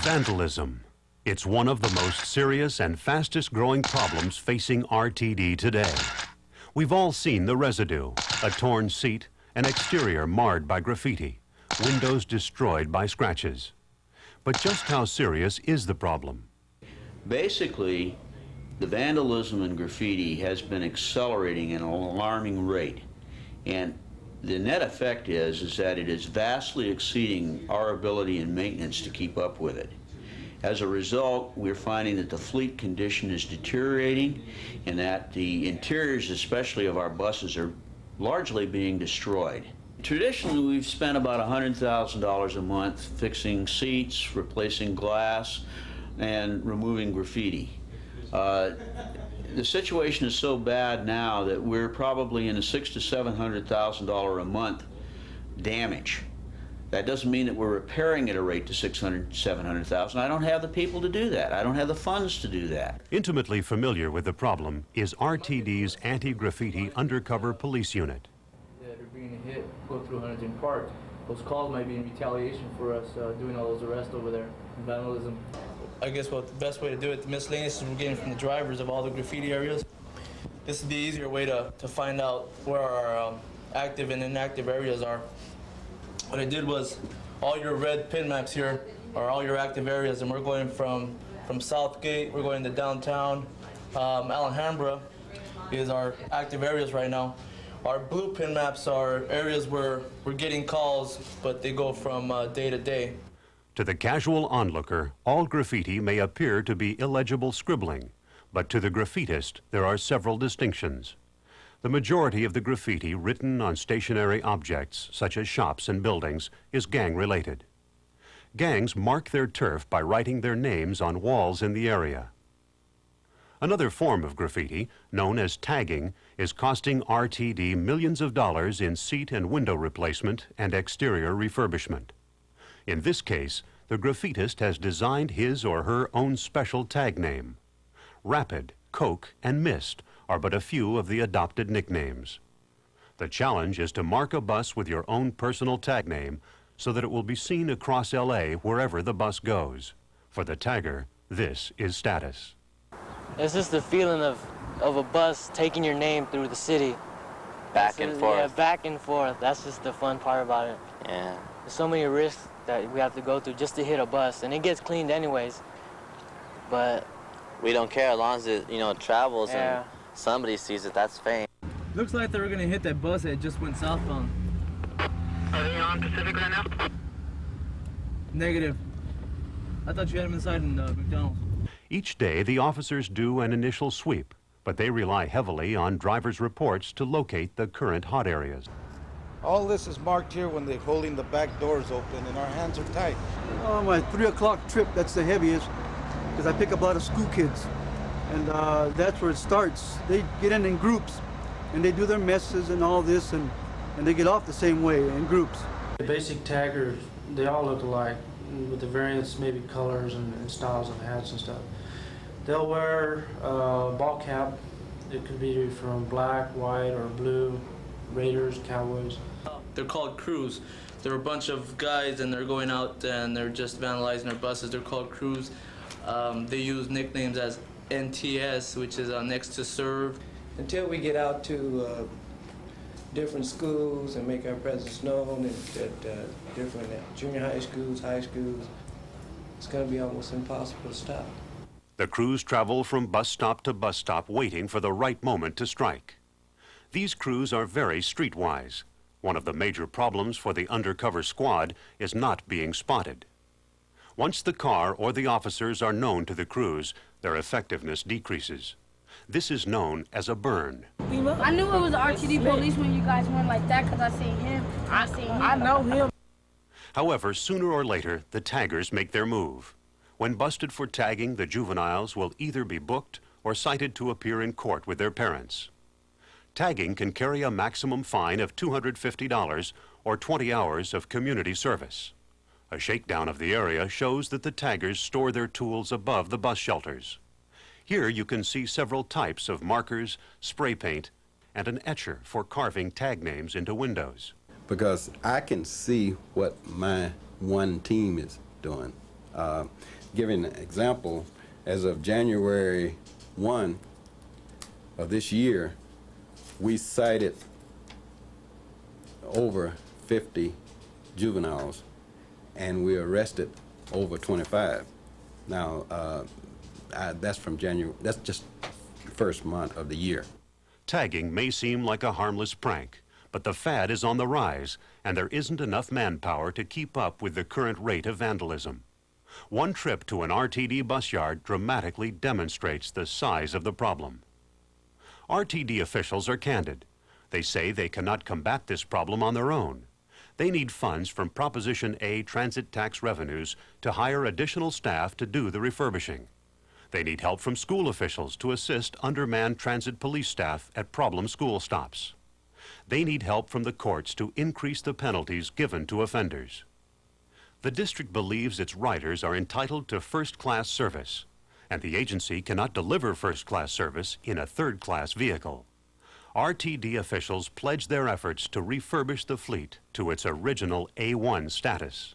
Vandalism. It's one of the most serious and fastest growing problems facing RTD today. We've all seen the residue, a torn seat, an exterior marred by graffiti, windows destroyed by scratches. But just how serious is the problem? Basically, the vandalism and graffiti has been accelerating at an alarming rate. And the net effect is that it is vastly exceeding our ability and maintenance to keep up with it. As a result, we're finding that the fleet condition is deteriorating and that the interiors, especially of our buses, are largely being destroyed. Traditionally, we've spent about $100,000 a month fixing seats, replacing glass, and removing graffiti. The situation is so bad now that we're probably in a $600,000 to $700,000 a month damage. That doesn't mean that we're repairing at a rate to $600,000 to $700,000. I don't have the people to do that. I don't have the funds to do that. Intimately familiar with the problem is RTD's Anti-Graffiti Undercover Police Unit. Yeah, they're being hit, go through Huntington Park. Those calls might be in retaliation for us doing all those arrests over there, vandalism. I guess what the best way to do it, the miscellaneous we're getting from the drivers of all the graffiti areas. This is the easier way to find out where our active and inactive areas are. What I did was all your red pin maps here are all your active areas, and we're going from Southgate, we're going to downtown. Alhambra is our active areas right now. Our blue pin maps are areas where we're getting calls, but they go from day to day. To the casual onlooker, all graffiti may appear to be illegible scribbling, but to the graffitist, there are several distinctions. The majority of the graffiti written on stationary objects, such as shops and buildings, is gang-related. Gangs mark their turf by writing their names on walls in the area. Another form of graffiti, known as tagging, is costing RTD millions of dollars in seat and window replacement and exterior refurbishment. In this case, the graffitist has designed his or her own special tag name. Rapid, Coke, and Mist are but a few of the adopted nicknames. The challenge is to mark a bus with your own personal tag name so that it will be seen across LA wherever the bus goes. For the tagger, this is status. It's just the feeling of a bus taking your name through the city. Back and forth. Yeah, back and forth. That's just the fun part about it. Yeah. There's so many risks that we have to go through just to hit a bus, and it gets cleaned anyways. But we don't care as long as it, travels yeah. And somebody sees it. That's fame. Looks like they were gonna hit that bus that just went southbound. Are they on Pacific right now? Negative. I thought you had them inside in McDonald's. Each day, the officers do an initial sweep, but they rely heavily on drivers' reports to locate the current hot areas. All this is marked here when they're holding the back doors open and our hands are tied. On my 3 o'clock trip, that's the heaviest, because I pick up a lot of school kids. And that's where it starts. They get in groups, and they do their messes and all this, and they get off the same way in groups. The basic taggers, they all look alike, with the various maybe colors and styles of hats and stuff. They'll wear a ball cap. It could be from black, white, or blue, Raiders, Cowboys. They're called crews. They're a bunch of guys, and they're going out and they're just vandalizing their buses. They're called crews. They use nicknames as NTS, which is next to serve. Until we get out to different schools and make our presence known at different junior high schools, it's going to be almost impossible to stop. The crews travel from bus stop to bus stop waiting for the right moment to strike. These crews are very streetwise. One of the major problems for the undercover squad is not being spotted. Once the car or the officers are known to the crews, their effectiveness decreases. This is known as a burn. I knew it was the RTD police when you guys went like that because I seen him. I know him. However, sooner or later, the taggers make their move. When busted for tagging, the juveniles will either be booked or cited to appear in court with their parents. Tagging can carry a maximum fine of $250 or 20 hours of community service. A shakedown of the area shows that the taggers store their tools above the bus shelters. Here you can see several types of markers, spray paint, and an etcher for carving tag names into windows. Because I can see what my one team is doing. Giving an example, as of January 1 of this year, we cited over 50 juveniles, and we arrested over 25. Now, that's from January, that's just the first month of the year. Tagging may seem like a harmless prank, but the fad is on the rise, and there isn't enough manpower to keep up with the current rate of vandalism. One trip to an RTD bus yard dramatically demonstrates the size of the problem. RTD officials are candid. They say they cannot combat this problem on their own. They need funds from Proposition A transit tax revenues to hire additional staff to do the refurbishing. They need help from school officials to assist undermanned transit police staff at problem school stops. They need help from the courts to increase the penalties given to offenders. The district believes its riders are entitled to first-class service, and the agency cannot deliver first-class service in a third-class vehicle. RTD officials pledge their efforts to refurbish the fleet to its original A1 status.